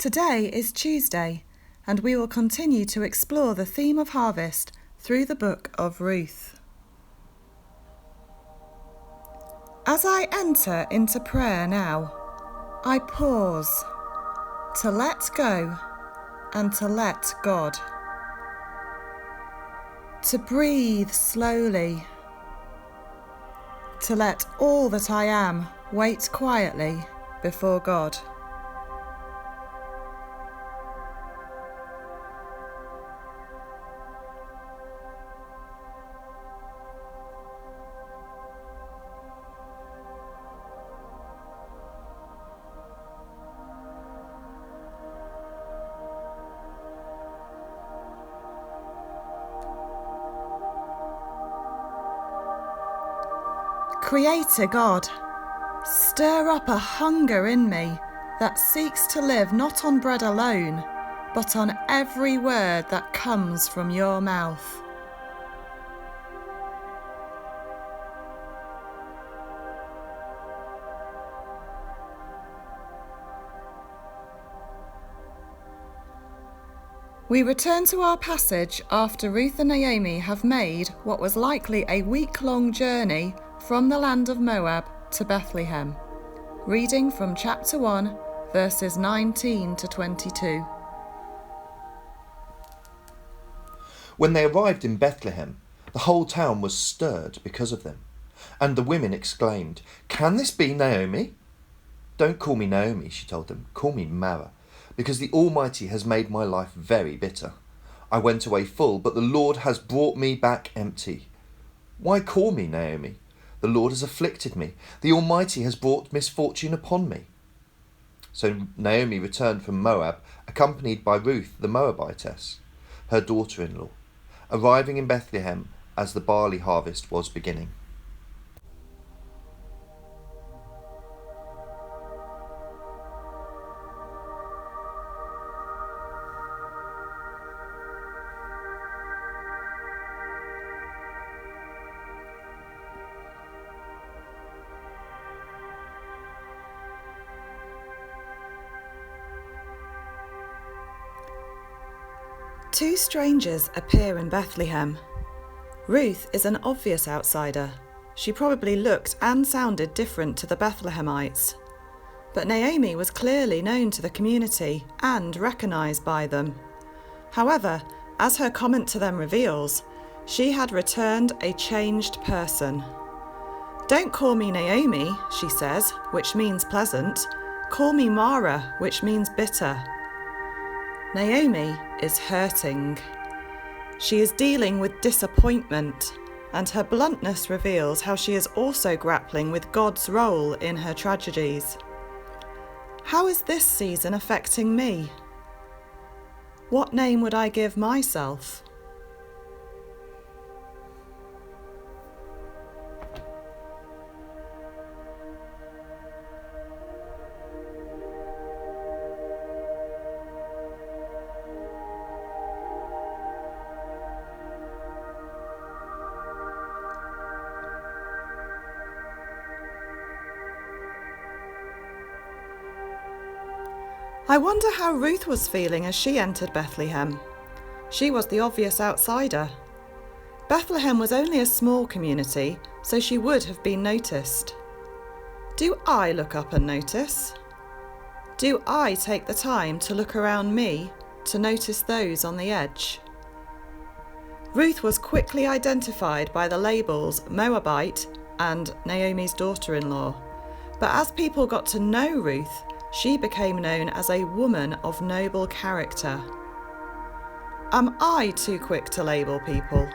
Today is Tuesday, and we will continue to explore the theme of harvest through the book of Ruth. As I enter into prayer now, I pause to let go and to let God, to breathe slowly, to let all that I am wait quietly before God. Creator God, stir up a hunger in me that seeks to live not on bread alone, but on every word that comes from your mouth. We return to our passage after Ruth and Naomi have made what was likely a week-long journey from the land of Moab to Bethlehem. Reading from chapter 1, verses 19 to 22. When they arrived in Bethlehem, the whole town was stirred because of them. And the women exclaimed, "Can this be Naomi?" "Don't call me Naomi," she told them. "Call me Mara, because the Almighty has made my life very bitter. I went away full, but the Lord has brought me back empty. Why call me Naomi? The Lord has afflicted me. The Almighty has brought misfortune upon me." So Naomi returned from Moab, accompanied by Ruth the Moabitess, her daughter-in-law, arriving in Bethlehem as the barley harvest was beginning. Two strangers appear in Bethlehem. Ruth is an obvious outsider. She probably looked and sounded different to the Bethlehemites. But Naomi was clearly known to the community and recognised by them. However, as her comment to them reveals, she had returned a changed person. "Don't call me Naomi," she says, which means pleasant. "Call me Mara," which means bitter. Naomi is hurting. She is dealing with disappointment, and her bluntness reveals how she is also grappling with God's role in her tragedies. How is this season affecting me? What name would I give myself? I wonder how Ruth was feeling as she entered Bethlehem. She was the obvious outsider. Bethlehem was only a small community, so she would have been noticed. Do I look up and notice? Do I take the time to look around me to notice those on the edge? Ruth was quickly identified by the labels Moabite and Naomi's daughter-in-law, but as people got to know Ruth, she became known as a woman of noble character. Am I too quick to label people?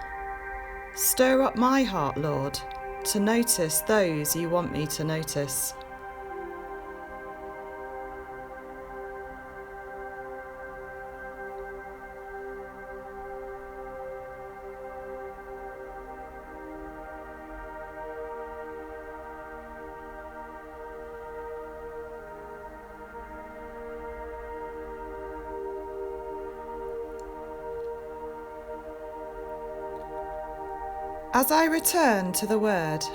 Stir up my heart, Lord, to notice those you want me to notice. As I return to the word,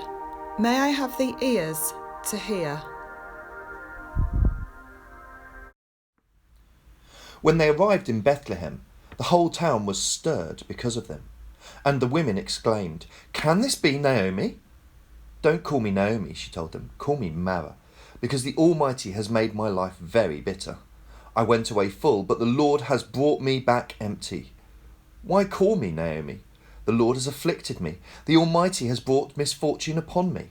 may I have the ears to hear. When they arrived in Bethlehem, the whole town was stirred because of them. And the women exclaimed, "Can this be Naomi?" "Don't call me Naomi," she told them. "Call me Mara, because the Almighty has made my life very bitter. I went away full, but the Lord has brought me back empty. Why call me Naomi? The Lord has afflicted me. The Almighty has brought misfortune upon me."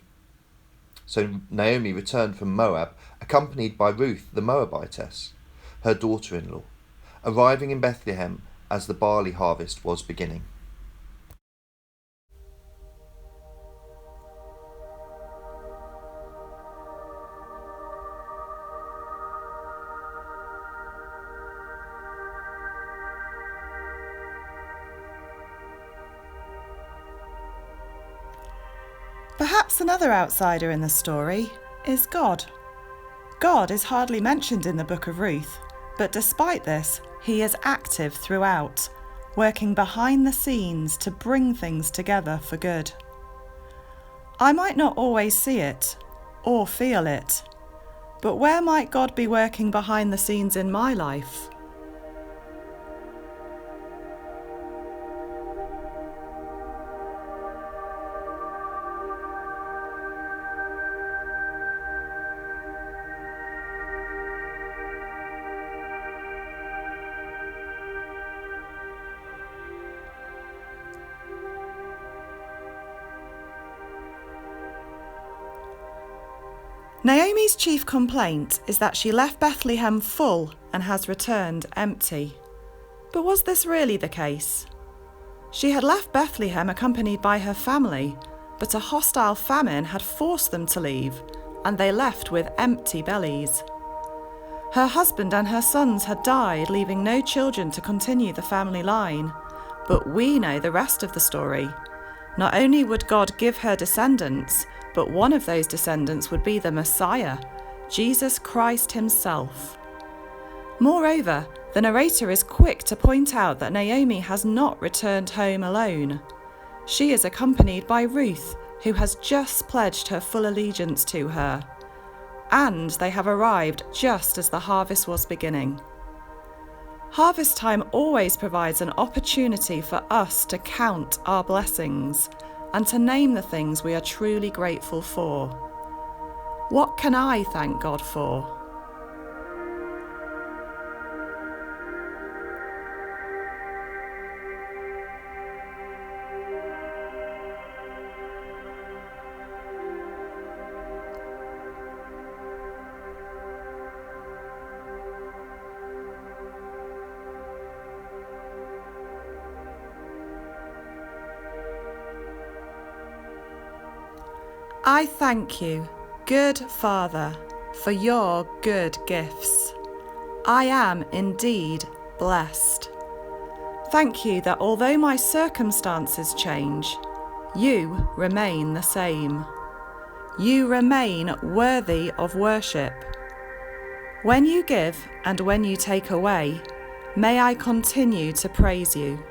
So Naomi returned from Moab, accompanied by Ruth the Moabitess, her daughter-in-law, arriving in Bethlehem as the barley harvest was beginning. Perhaps another outsider in the story is God. God is hardly mentioned in the book of Ruth, but despite this, he is active throughout, working behind the scenes to bring things together for good. I might not always see it or feel it, but where might God be working behind the scenes in my life? Naomi's chief complaint is that she left Bethlehem full and has returned empty. But was this really the case? She had left Bethlehem accompanied by her family, but a hostile famine had forced them to leave, and they left with empty bellies. Her husband and her sons had died, leaving no children to continue the family line. But we know the rest of the story. Not only would God give her descendants, but one of those descendants would be the Messiah, Jesus Christ himself. Moreover, the narrator is quick to point out that Naomi has not returned home alone. She is accompanied by Ruth, who has just pledged her full allegiance to her. And they have arrived just as the harvest was beginning. Harvest time always provides an opportunity for us to count our blessings and to name the things we are truly grateful for. What can I thank God for? I thank you, good Father, for your good gifts. I am indeed blessed. Thank you that although my circumstances change, you remain the same. You remain worthy of worship. When you give and when you take away, may I continue to praise you.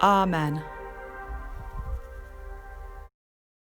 Amen.